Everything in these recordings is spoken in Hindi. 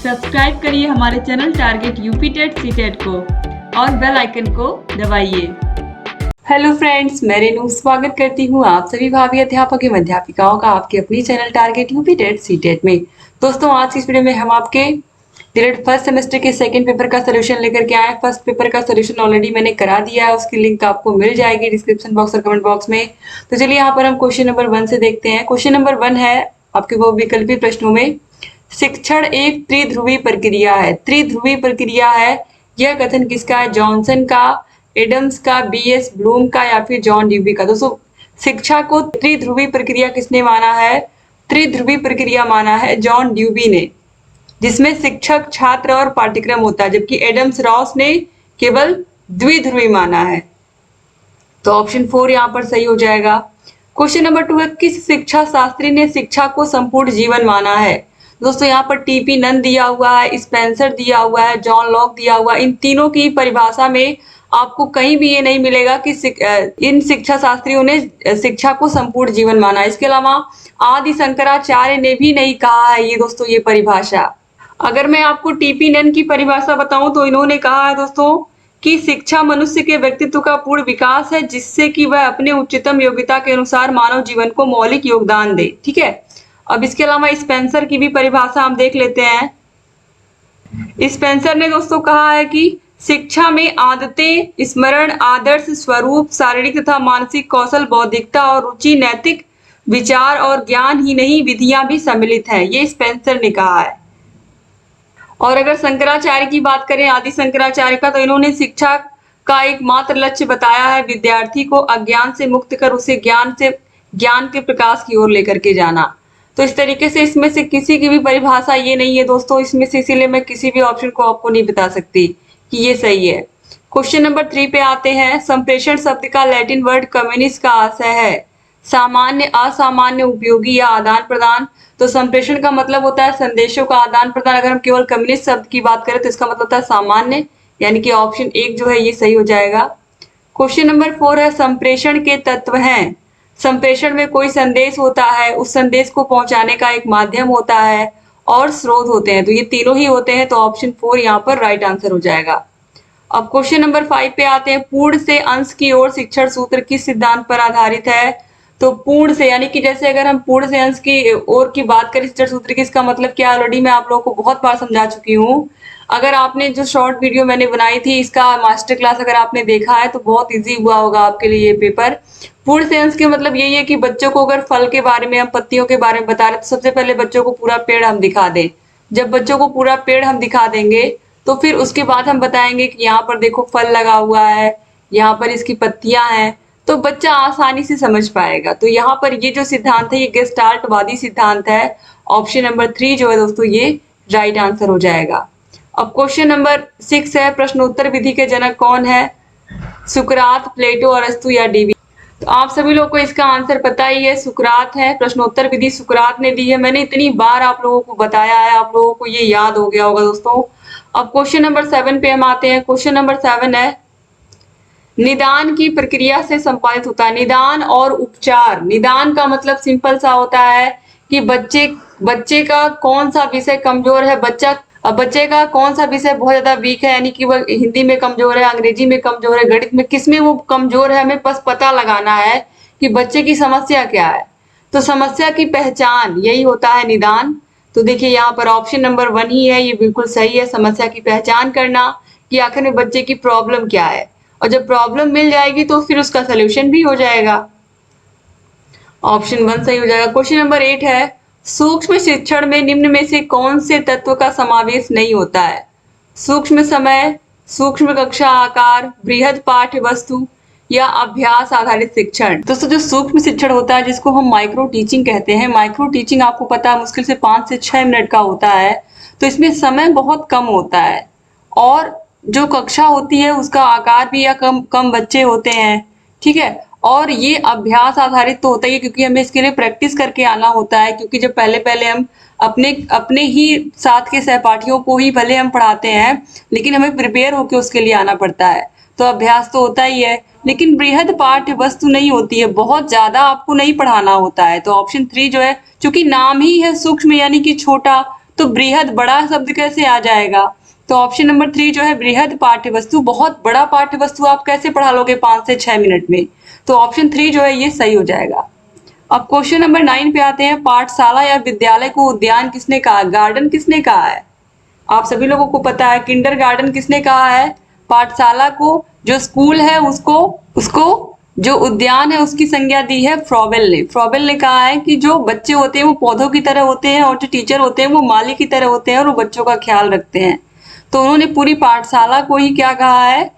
सब्सक्राइब करिए हमारे channel target UP TET CTET को और बेल आइकन को दबाइए। हेलो फ्रेंड्स, मैं रेनू स्वागत करती हूँ आप सभी भावी अध्यापक एवं अध्यापिकाओं का आपके अपनी channel target UP TET CTET में। दोस्तों, आज की इस वीडियो में हम आपके डायरेक्ट फर्स्ट सेमेस्टर के सेकंड पेपर का सोल्यूशन लेकर के आए। फर्स्ट पेपर का सोल्यूशन ऑलरेडी मैंने करा दिया है, उसकी लिंक आपको मिल जाएगी डिस्क्रिप्शन बॉक्स और कमेंट बॉक्स में। तो चलिए यहाँ पर हम क्वेश्चन नंबर 1 से देखते हैं। क्वेश्चन नंबर 1 है आपके वो विकल्पी प्रश्नों में, शिक्षण एक त्रिध्रुवी प्रक्रिया है। त्रिध्रुवी प्रक्रिया है, यह कथन किसका है? जॉनसन का, एडम्स का, बीएस ब्लूम का या फिर जॉन ड्यूबी का। दोस्तों, शिक्षा को त्रिध्रुवी प्रक्रिया किसने माना है? त्रिध्रुवी प्रक्रिया माना है जॉन ड्यूबी ने, जिसमें शिक्षक, छात्र और पाठ्यक्रम होता है, जबकि एडम्स रॉस ने केवल द्विध्रुवी माना है। तो ऑप्शन 4 यहाँ पर सही हो जाएगा। क्वेश्चन नंबर 2 है, किस शिक्षा शास्त्री ने शिक्षा को संपूर्ण जीवन माना है? दोस्तों, यहाँ पर टीपी नन दिया हुआ है, स्पेंसर दिया हुआ है, जॉन लॉक दिया हुआ है। इन तीनों की परिभाषा में आपको कहीं भी ये नहीं मिलेगा कि इन शिक्षा शास्त्रियों ने शिक्षा को संपूर्ण जीवन माना। इसके अलावा आदि शंकराचार्य ने भी नहीं कहा है ये दोस्तों ये परिभाषा। अगर मैं आपको टीपी नन की परिभाषा बताऊं तो इन्होंने कहा है दोस्तों कि शिक्षा मनुष्य के व्यक्तित्व का पूर्ण विकास है, जिससे कि वह अपने उच्चतम योग्यता के अनुसार मानव जीवन को मौलिक योगदान दे। ठीक है। अब इसके अलावा स्पेंसर की भी परिभाषा हम देख लेते हैं। स्पेंसर ने दोस्तों कहा है कि शिक्षा में आदतें, स्मरण, आदर्श, स्वरूप, शारीरिक तथा मानसिक कौशल, बौद्धिकता और रुचि, नैतिक विचार और ज्ञान ही नहीं विधियां भी सम्मिलित हैं। ये स्पेंसर ने कहा है। और अगर शंकराचार्य की बात करें, आदि शंकराचार्य का, तो इन्होंने शिक्षा का एकमात्र लक्ष्य बताया है विद्यार्थी को अज्ञान से मुक्त कर उसे ज्ञान के प्रकाश की ओर लेकर के जाना। तो इस तरीके से इसमें से किसी की भी परिभाषा ये नहीं है दोस्तों इसमें से, इसीलिए मैं किसी भी ऑप्शन को आपको नहीं बता सकती कि ये सही है। क्वेश्चन नंबर 3 पे आते हैं। संप्रेषण शब्द का लैटिन वर्ड कम्युनिस का आशय है सामान्य, असामान्य, उपयोगी या आदान प्रदान। तो संप्रेषण का मतलब होता है संदेशों का आदान प्रदान। अगर हम केवल कम्युनिस्ट शब्द की बात करें तो इसका मतलब होता है सामान्य, यानी कि ऑप्शन 1 जो है ये सही हो जाएगा। क्वेश्चन नंबर 4 है, संप्रेषण के तत्व हैं। संप्रेषण में कोई संदेश होता है, उस संदेश को पहुंचाने का एक माध्यम होता है और स्रोत होते हैं। तो ये तीनों ही होते हैं, तो ऑप्शन 4 यहाँ पर राइट आंसर हो जाएगा। अब क्वेश्चन नंबर 5 पे आते हैं। पूर्ण से अंश की ओर शिक्षण सूत्र किस सिद्धांत पर आधारित है? तो पूर्ण से, यानी कि जैसे अगर हम पूर्ण से अंश की ओर की बात करें शिक्षण सूत्र की, इसका मतलब क्या? ऑलरेडी मैं आप लोगों को बहुत बार समझा चुकी हूँ। अगर आपने जो शॉर्ट वीडियो मैंने बनाई थी इसका मास्टर क्लास अगर आपने देखा है तो बहुत इजी हुआ होगा आपके लिए ये पेपर। पूर्ण से अंश के मतलब यही है कि बच्चों को अगर फल के बारे में, हम पत्तियों के बारे में बता रहे तो सबसे पहले बच्चों को पूरा पेड़ हम दिखा दें। जब बच्चों को पूरा पेड़ हम दिखा देंगे तो फिर उसके बाद हम बताएंगे कि यहाँ पर देखो फल लगा हुआ है, यहाँ पर इसकी पत्तियां हैं, तो बच्चा आसानी से समझ पाएगा। तो यहाँ पर ये जो सिद्धांत है ये गेस्टाल्टवादी सिद्धांत है। ऑप्शन नंबर 3 जो है दोस्तों ये राइट आंसर हो जाएगा। अब क्वेश्चन नंबर 6 है, प्रश्नोत्तर विधि के जनक कौन है? सुकरात, प्लेटो, अरस्तु या डीवी। तो आप सभी लोग को इसका आंसर पता ही है, सुकरात है। प्रश्नोत्तर विधि सुकरात ने दी है। मैंने इतनी बार आप लोगों को बताया है, आप लोगों को ये याद हो गया होगा दोस्तों। अब क्वेश्चन नंबर 7 पे हम आते हैं। क्वेश्चन नंबर 7 है, निदान की प्रक्रिया से संपादित होता है। निदान और उपचार। निदान का मतलब सिंपल सा होता है कि बच्चे का कौन सा विषय कमजोर है, बच्चे का कौन सा विषय बहुत ज्यादा वीक है, यानी कि वह हिंदी में कमजोर है, अंग्रेजी में कमजोर है, गणित में, किसमें वो कमजोर है, हमें बस पता लगाना है कि बच्चे की समस्या क्या है। तो समस्या की पहचान यही होता है निदान। तो देखिए यहाँ पर ऑप्शन नंबर 1 ही है, ये बिल्कुल सही है। समस्या की पहचान करना कि आखिर में बच्चे की प्रॉब्लम क्या है, और जब प्रॉब्लम मिल जाएगी तो फिर उसका सोल्यूशन भी हो जाएगा। ऑप्शन 1 सही हो जाएगा। क्वेश्चन नंबर 8 है, सूक्ष्म शिक्षण में निम्न में से कौन से तत्व का समावेश नहीं होता है? सूक्ष्म समय, सूक्ष्म कक्षा आकार, बृहद पाठ्य वस्तु या अभ्यास आधारित शिक्षण। दोस्तों, जो सूक्ष्म शिक्षण होता है जिसको हम माइक्रो टीचिंग कहते हैं, माइक्रो टीचिंग आपको पता है मुश्किल से 5 से 6 मिनट का होता है। तो इसमें समय बहुत कम होता है और जो कक्षा होती है उसका आकार भी या कम बच्चे होते हैं। ठीक है। और ये अभ्यास आधारित तो होता ही है, क्योंकि हमें इसके लिए प्रैक्टिस करके आना होता है। क्योंकि जब पहले हम अपने ही साथ के सहपाठियों को ही भले हम पढ़ाते हैं, लेकिन हमें प्रिपेयर होकर उसके लिए आना पड़ता है। तो अभ्यास तो होता ही है, लेकिन बृहद पाठ्य वस्तु नहीं होती है, बहुत ज्यादा आपको नहीं पढ़ाना होता है। तो ऑप्शन 3 जो है, चूंकि नाम ही है सूक्ष्म यानी कि छोटा, तो बृहद बड़ा शब्द कैसे आ जाएगा? तो ऑप्शन नंबर 3 जो है बृहद पाठ्य वस्तु, बहुत बड़ा पाठ्य वस्तु आप कैसे पढ़ा लोगे 5 से 6 मिनट में? तो ऑप्शन 3 जो है ये सही हो जाएगा। अब क्वेश्चन नंबर 9 पे आते हैं। पाठशाला या विद्यालय को उद्यान किसने कहा? गार्डन किसने कहा है? आप सभी लोगों को पता है किंडर गार्डन किसने कहा है? पाठशाला को, जो स्कूल है उसको उसको जो उद्यान है उसकी संज्ञा दी है फ्रॉबेल ने। फ्रॉबेल ने कहा है कि जो बच्चे होते हैं वो पौधों की तरह होते हैं और जो टीचर होते हैं वो माली की तरह होते हैं और वो बच्चों का ख्याल रखते हैं। तो उन्होंने पूरी पाठशाला को ही क्या कहा है?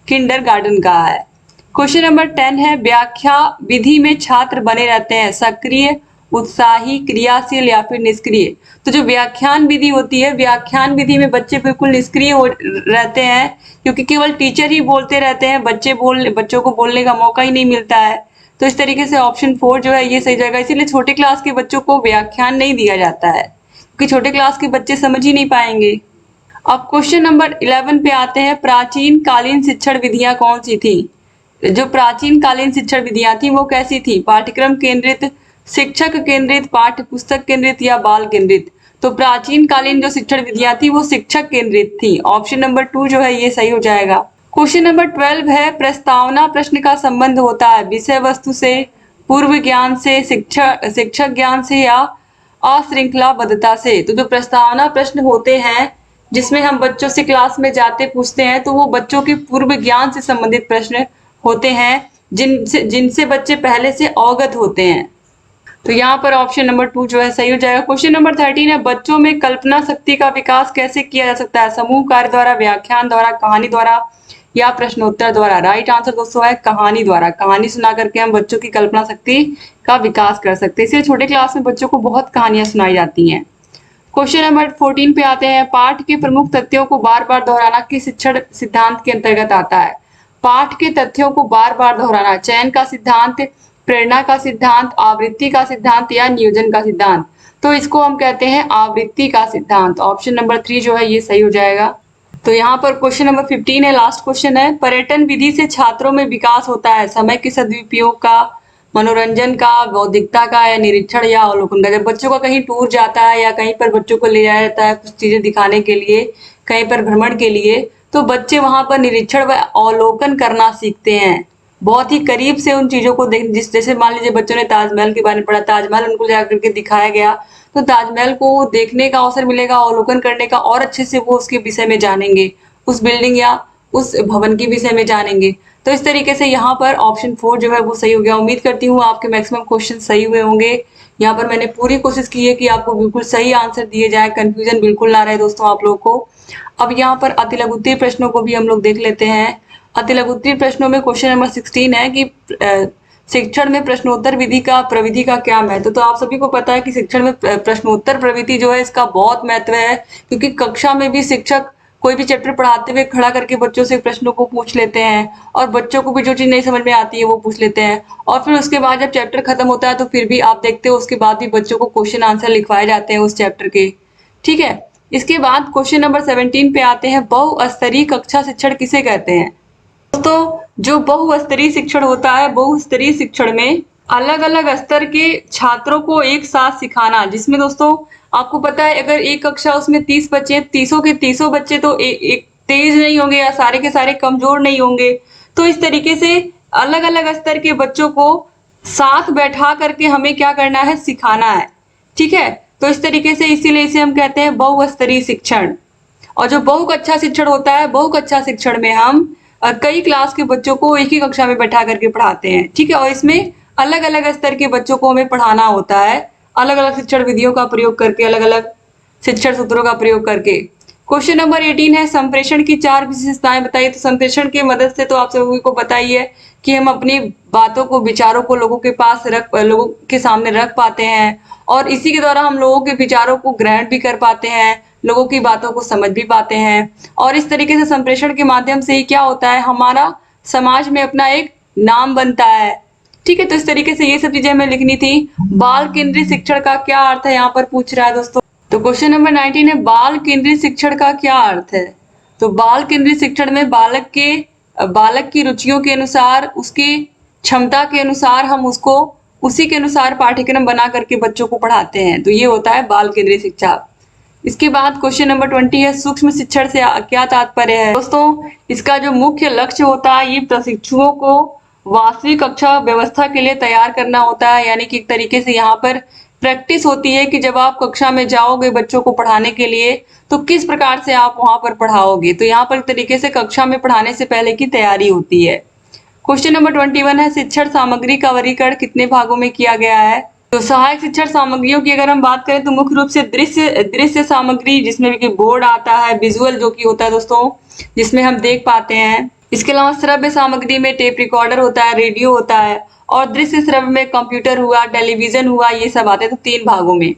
किंडर गार्डन कहा है। क्वेश्चन नंबर 10 है। व्याख्या विधि में छात्र बने रहते हैं सक्रिय, उत्साही, क्रियाशील या फिर निष्क्रिय? तो जो व्याख्यान विधि होती है, व्याख्यान विधि में बच्चे बिल्कुल निष्क्रिय रहते हैं, क्योंकि केवल टीचर ही बोलते रहते हैं, बच्चों को बोलने का मौका ही नहीं मिलता है। तो इस तरीके से ऑप्शन 4 जो है ये सही जाएगा। इसीलिए छोटे क्लास के बच्चों को व्याख्यान नहीं दिया जाता है, क्योंकि छोटे क्लास के बच्चे समझ ही नहीं पाएंगे। अब क्वेश्चन नंबर 11 पे आते हैं। प्राचीन कालीन शिक्षण विधियां कौन सी थी? जो प्राचीन कालीन शिक्षण विधियां थी वो कैसी थी? पाठ्यक्रम केंद्रित, शिक्षक केंद्रित, पाठ्य पुस्तक केंद्रित या बाल केंद्रित? तो प्राचीन कालीन जो शिक्षण विधियां थी वो शिक्षक केंद्रित थी। ऑप्शन नंबर 2 जो है ये सही हो जाएगा। क्वेश्चन नंबर 12 है। प्रस्तावना प्रश्न का संबंध होता है विषय वस्तु से, पूर्व ज्ञान से, शिक्षक ज्ञान से या अश्रृंखलाबद्धता से? तो जो प्रस्तावना प्रश्न होते हैं जिसमें हम बच्चों से क्लास में जाते पूछते हैं, तो वो बच्चों के पूर्व ज्ञान से संबंधित प्रश्न होते हैं, जिनसे बच्चे पहले से अवगत होते हैं। तो यहाँ पर ऑप्शन नंबर 2 जो है सही हो जाएगा। क्वेश्चन नंबर 13 है। बच्चों में कल्पना शक्ति का विकास कैसे किया जा सकता है? समूह कार्य द्वारा, व्याख्यान द्वारा, कहानी द्वारा या प्रश्नोत्तर द्वारा? राइट आंसर दोस्तों है कहानी द्वारा। कहानी सुना करके हम बच्चों की कल्पना शक्ति का विकास कर सकते हैं। इसलिए छोटे क्लास में बच्चों को बहुत कहानियां सुनाई जाती हैं। क्वेश्चन नंबर 14 पे आते हैं। पाठ के प्रमुख तथ्यों को बार बार दोहराना किस शिक्षण सिद्धांत के अंतर्गत आता है? पाठ के तथ्यों को बार बार दोहराना, चयन का सिद्धांत, प्रेरणा का सिद्धांत, आवृत्ति का सिद्धांत या नियोजन का सिद्धांत? तो इसको हम कहते हैं आवृत्ति का सिद्धांत। ऑप्शन नंबर 3 जो है ये सही हो जाएगा। तो यहाँ पर क्वेश्चन नंबर 15 है, लास्ट क्वेश्चन है। पर्यटन विधि से छात्रों में विकास होता है समय के सदुपयोग का, मनोरंजन का, बौद्धिकता का या निरीक्षण या अवलोकन का? जब बच्चों का कहीं टूर जाता है या कहीं पर बच्चों को ले जाया जाता है कुछ चीजें दिखाने के लिए, कहीं पर भ्रमण के लिए, तो बच्चे वहां पर निरीक्षण व अवलोकन करना सीखते हैं। बहुत ही करीब से उन चीजों को देख, जैसे मान लीजिए बच्चों ने ताजमहल के बारे में पढ़ा, ताजमहल उनको जाकर के दिखाया गया, तो ताजमहल को देखने का अवसर मिलेगा, अवलोकन करने का, और अच्छे से वो उसके विषय में जानेंगे, उस बिल्डिंग या उस भवन के विषय में जानेंगे। तो इस तरीके से यहाँ पर ऑप्शन 4 जो है वो सही हो गया। उम्मीद करती हूँ आपके मैक्सिमम क्वेश्चन सही हुए होंगे। यहाँ पर मैंने पूरी कोशिश की है कि आपको बिल्कुल सही आंसर दिए जाए, कंफ्यूजन बिल्कुल ना रहे दोस्तों आप लोगों को। अब यहाँ पर अति लघु उत्तरीय प्रश्नों को भी हम लोग देख लेते हैं। अति लघु उत्तरीय प्रश्नों में क्वेश्चन नंबर 16 है कि शिक्षण में प्रश्नोत्तर विधि का प्रविधि का क्या महत्व? तो आप सभी को पता है कि शिक्षण में प्रश्नोत्तर प्रविधि जो है इसका बहुत महत्व है, क्योंकि कक्षा में भी शिक्षक कोई भी चैप्टर पढ़ाते हुए खड़ा करके बच्चों से प्रश्नों को पूछ लेते हैं, और बच्चों को भी जो चीज नहीं समझ में आती है वो पूछ लेते हैं, और फिर उसके बाद जब चैप्टर खत्म होता है तो फिर भी आप देखते हो उसके बाद भी बच्चों को क्वेश्चन आंसर लिखवाए जाते हैं उस चैप्टर के। ठीक है, इसके बाद क्वेश्चन नंबर 17 पे आते हैं। बहुस्तरीय कक्षा शिक्षण किसे कहते हैं? दोस्तों जो बहुस्तरीय शिक्षण होता है, बहुस्तरीय शिक्षण में अलग अलग स्तर के छात्रों को एक साथ सिखाना, जिसमें दोस्तों आपको पता है अगर एक कक्षा उसमें 30 बच्चे, 30 के 30 बच्चे तो एक तेज नहीं होंगे या सारे के सारे कमजोर नहीं होंगे। तो इस तरीके से अलग अलग स्तर के बच्चों को साथ बैठा करके हमें क्या करना है? सिखाना है। ठीक है, तो इस तरीके से इसीलिए इसे हम कहते हैं बहुस्तरीय शिक्षण। और जो बहुकक्षा शिक्षण होता है, बहुकक्षा शिक्षण में हम कई क्लास के बच्चों को एक ही कक्षा में बैठा करके पढ़ाते हैं। ठीक है, और इसमें अलग अलग स्तर के बच्चों को हमें पढ़ाना होता है, अलग अलग शिक्षण विधियों का प्रयोग करके, अलग अलग शिक्षण सूत्रों का प्रयोग करके। क्वेश्चन नंबर 18 है। संप्रेषण की 4 विशेषताएं बताइए। तो संप्रेषण की मदद से तो आप सभी को पता ही है कि हम अपनी बातों को, विचारों को लोगों के सामने रख पाते हैं, और इसी के द्वारा हम लोगों के विचारों को ग्रहण भी कर पाते हैं, लोगों की बातों को समझ भी पाते हैं। और इस तरीके से संप्रेषण के माध्यम से ही क्या होता है? हमारा समाज में अपना एक नाम बनता है। ठीक है, तो इस तरीके से ये सब चीजें हमें लिखनी थी। बाल केंद्रीय शिक्षण का क्या अर्थ है, यहाँ पर पूछ रहा है दोस्तों। तो क्वेश्चन नंबर 19 है। बाल केंद्रीय शिक्षण का क्या अर्थ है? तो बाल केंद्रीय शिक्षण में बालक की रुचियों के अनुसार, उसकी क्षमता के अनुसार हम उसको उसी के अनुसार पाठ्यक्रम बना करके बच्चों को पढ़ाते हैं। तो ये होता है बाल केंद्रीय शिक्षा। इसके बाद क्वेश्चन नंबर 20 है, सूक्ष्म शिक्षण से क्या तात्पर्य है। दोस्तों, इसका जो मुख्य लक्ष्य होता है ये प्रशिक्षुओं को वास्तविक कक्षा व्यवस्था के लिए तैयार करना होता है। यानी कि एक तरीके से यहाँ पर प्रैक्टिस होती है कि जब आप कक्षा में जाओगे बच्चों को पढ़ाने के लिए तो किस प्रकार से आप वहां पर पढ़ाओगे। तो यहाँ पर एक तरीके से कक्षा में पढ़ाने से पहले की तैयारी होती है। क्वेश्चन नंबर 21 है, शिक्षण सामग्री का वर्गीकरण कितने भागों में किया गया है। तो सहायक शिक्षण सामग्रियों की अगर हम बात करें तो मुख्य रूप से दृश्य दृश्य सामग्री, जिसमें कि बोर्ड आता है, विजुअल जो कि होता है दोस्तों, जिसमें हम देख पाते हैं। इसके अलावा श्रव्य सामग्री में टेप रिकॉर्डर होता है, रेडियो होता है, और दृश्य श्रव्य में कंप्यूटर हुआ, टेलीविजन हुआ, ये सब आते हैं। तो 3 भागों में।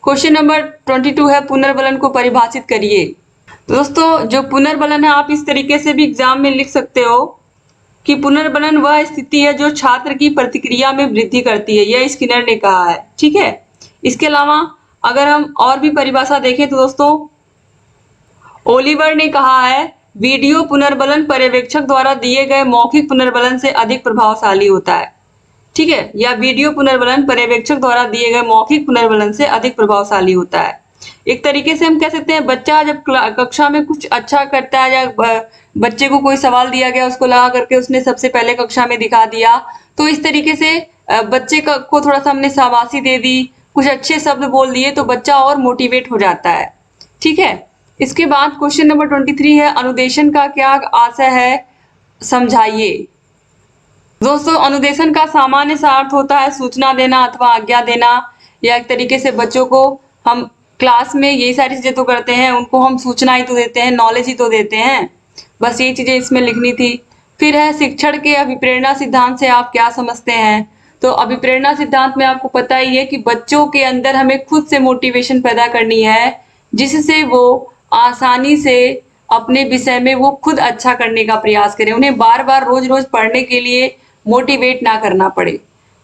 क्वेश्चन नंबर 22 है, पुनर्बलन को परिभाषित करिए। तो दोस्तों, जो पुनर्बलन है आप इस तरीके से भी एग्जाम में लिख सकते हो कि पुनर्बलन वह स्थिति है जो छात्र की प्रतिक्रिया में वृद्धि करती है, यह स्किनर ने कहा है। ठीक है। इसके अलावा अगर हम और भी परिभाषा देखें तो दोस्तों, ओलिवर ने कहा है वीडियो पुनर्बलन पर्यवेक्षक द्वारा दिए गए मौखिक पुनर्बलन से अधिक प्रभावशाली होता है। ठीक है। या वीडियो पुनर्बलन पर्यवेक्षक द्वारा दिए गए मौखिक पुनर्बलन से अधिक प्रभावशाली होता है। एक तरीके से हम कह सकते हैं बच्चा जब कक्षा में कुछ अच्छा करता है या बच्चे को कोई सवाल दिया गया उसको लगा करके उसने सबसे पहले कक्षा में दिखा दिया, तो इस तरीके से बच्चे को थोड़ा सा हमने शाबाशी दे दी, कुछ अच्छे शब्द बोल दिए तो बच्चा और मोटिवेट हो जाता है। ठीक है। इसके बाद क्वेश्चन नंबर 23 है, अनुदेशन का क्या आशय है, समझाइए। दोस्तों, अनुदेशन का सामान्य सा अर्थ होता है सूचना देना अथवा आज्ञा देना, या एक तरीके से बच्चों को हम क्लास में यही सारी चीजें तो करते हैं, उनको हम सूचना ही तो देते हैं, नॉलेज ही तो देते हैं। बस ये चीजें इसमें लिखनी थी। फिर है शिक्षण के अभिप्रेरणा सिद्धांत से आप क्या समझते हैं। तो अभिप्रेरणा सिद्धांत में आपको पता ही है कि बच्चों के अंदर हमें खुद से मोटिवेशन पैदा करनी है, जिससे वो आसानी से अपने विषय में वो खुद अच्छा करने का प्रयास करें, उन्हें बार बार रोज रोज पढ़ने के लिए मोटिवेट ना करना पड़े।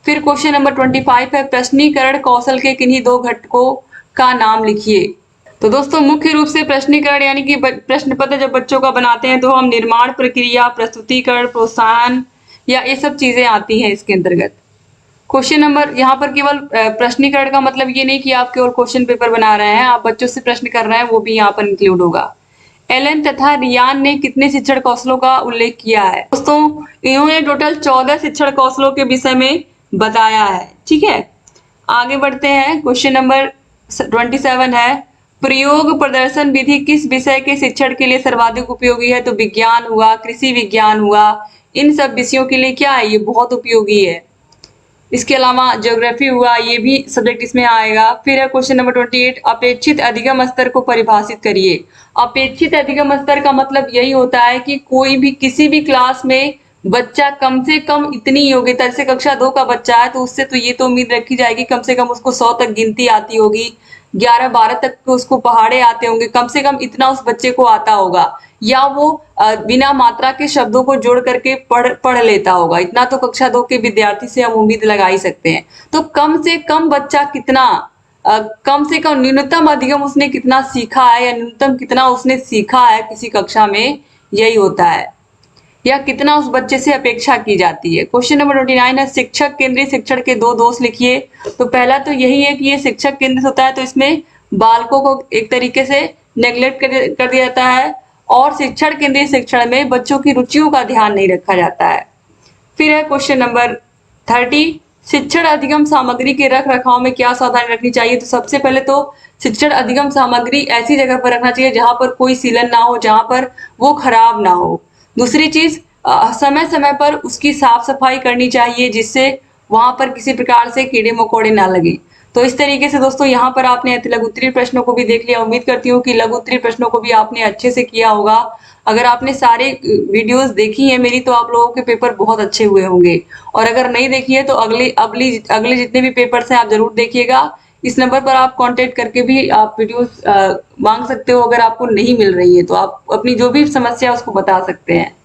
फिर क्वेश्चन नंबर 25 है, प्रश्नीकरण कौशल के किन्हीं 2 घटकों का नाम लिखिए। तो दोस्तों, मुख्य रूप से प्रश्नीकरण यानी कि प्रश्न पत्र जब बच्चों का बनाते हैं तो हम निर्माण प्रक्रिया, प्रस्तुतिकरण, प्रोत्साहन, या ये सब चीजें आती हैं इसके अंतर्गत। क्वेश्चन नंबर, यहाँ पर केवल प्रश्नीकरण का मतलब ये नहीं कि आप केवल क्वेश्चन पेपर बना रहे हैं, आप बच्चों से प्रश्न कर रहे हैं, वो भी यहाँ पर इंक्लूड होगा। एलन तथा रियान ने कितने शिक्षण कौशलों का उल्लेख किया है। दोस्तों, इन्होंने टोटल 14 शिक्षण कौशलों के विषय में बताया है। ठीक है। आगे बढ़ते हैं। क्वेश्चन नंबर 27 है, प्रयोग प्रदर्शन विधि किस विषय के शिक्षण के लिए सर्वाधिक उपयोगी है। तो विज्ञान हुआ, कृषि विज्ञान हुआ, इन सब विषयों के लिए क्या है, ये बहुत उपयोगी है। इसके अलावा ज्योग्राफी हुआ, ये भी सब्जेक्ट इसमें आएगा। फिर है क्वेश्चन नंबर 28, अपेक्षित अधिगम स्तर को परिभाषित करिए। अपेक्षित अधिगम स्तर का मतलब यही होता है कि कोई भी किसी भी क्लास में बच्चा कम से कम इतनी योग्यता, जैसे कक्षा 2 का बच्चा है तो उससे तो ये तो उम्मीद रखी जाएगी कम से कम उसको 100 तक गिनती आती होगी, 11-12 तक के उसको पहाड़े आते होंगे, कम से कम इतना उस बच्चे को आता होगा, या वो बिना मात्रा के शब्दों को जोड़ करके पढ़ लेता होगा। इतना तो कक्षा 2 के विद्यार्थी से हम उम्मीद लगा ही सकते हैं। तो कम से कम बच्चा कितना, कम से कम न्यूनतम अधिगम उसने कितना सीखा है, या न्यूनतम कितना उसने सीखा है किसी कक्षा में, यही होता है, या कितना उस बच्चे से अपेक्षा की जाती है। क्वेश्चन नंबर 29 है, शिक्षक केंद्रीय शिक्षण के 2 दोष लिखिए। तो पहला तो यही है कि ये शिक्षक केंद्रित होता है तो इसमें बालकों को एक तरीके से नेग्लेक्ट कर दिया जाता है, और शिक्षण केंद्रीय शिक्षण में बच्चों की रुचियों का ध्यान नहीं रखा जाता है। फिर है क्वेश्चन नंबर 30, शिक्षण अधिगम सामग्री के रख रखाव में क्या सावधानी रखनी चाहिए। तो सबसे पहले तो शिक्षण अधिगम सामग्री ऐसी जगह पर रखना चाहिए जहां पर कोई सीलन ना हो, जहां पर वो खराब ना हो। दूसरी चीज, समय समय पर उसकी साफ सफाई करनी चाहिए, जिससे वहां पर किसी प्रकार से कीड़े मकोड़े ना लगे। तो इस तरीके से दोस्तों यहाँ पर आपने लघु उत्तरीय प्रश्नों को भी देख लिया। उम्मीद करती हूँ कि लघु उत्तरीय प्रश्नों को भी आपने अच्छे से किया होगा। अगर आपने सारे वीडियोस देखी है मेरी तो आप लोगों के पेपर बहुत अच्छे हुए होंगे, और अगर नहीं देखी है तो अगले जितने भी पेपर्स हैं आप जरूर देखिएगा। इस नंबर पर आप कांटेक्ट करके भी आप वीडियोस मांग सकते हो। अगर आपको नहीं मिल रही है तो आप अपनी जो भी समस्या उसको बता सकते हैं।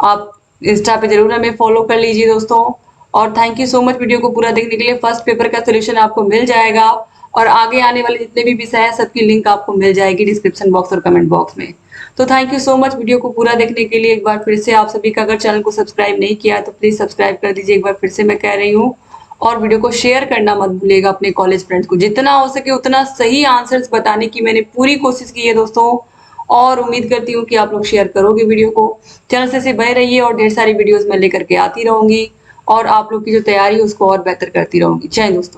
आप इंस्टा पे जरूर हमें फॉलो कर लीजिए दोस्तों, और thank you so much video को पूरा देखने के लिए। फर्स्ट पेपर का सोल्यूशन आपको मिल जाएगा, और आगे आने वाले जितने भी विषय है सबकी लिंक आपको मिल जाएगी डिस्क्रिप्शन बॉक्स और कमेंट बॉक्स में। तो thank you so much video को पूरा देखने के लिए। एक बार फिर से आप सभी का अगर चैनल को सब्सक्राइब नहीं किया है तो प्लीज सब्सक्राइब कर दीजिए, एक बार फिर से मैं कह रही हूँ। और वीडियो को शेयर करना मत भूलिएगा अपने कॉलेज फ्रेंड्स को। जितना हो सके उतना सही आंसर्स बताने की मैंने पूरी कोशिश की है दोस्तों, और उम्मीद करती हूँ कि आप लोग शेयर करोगे वीडियो को। चैनल से ऐसे बने रहिए और ढेर सारी वीडियोस मैं लेकर के आती रहूंगी, और आप लोग की जो तैयारी है उसको और बेहतर करती रहूंगी। जय हिंद दोस्तों।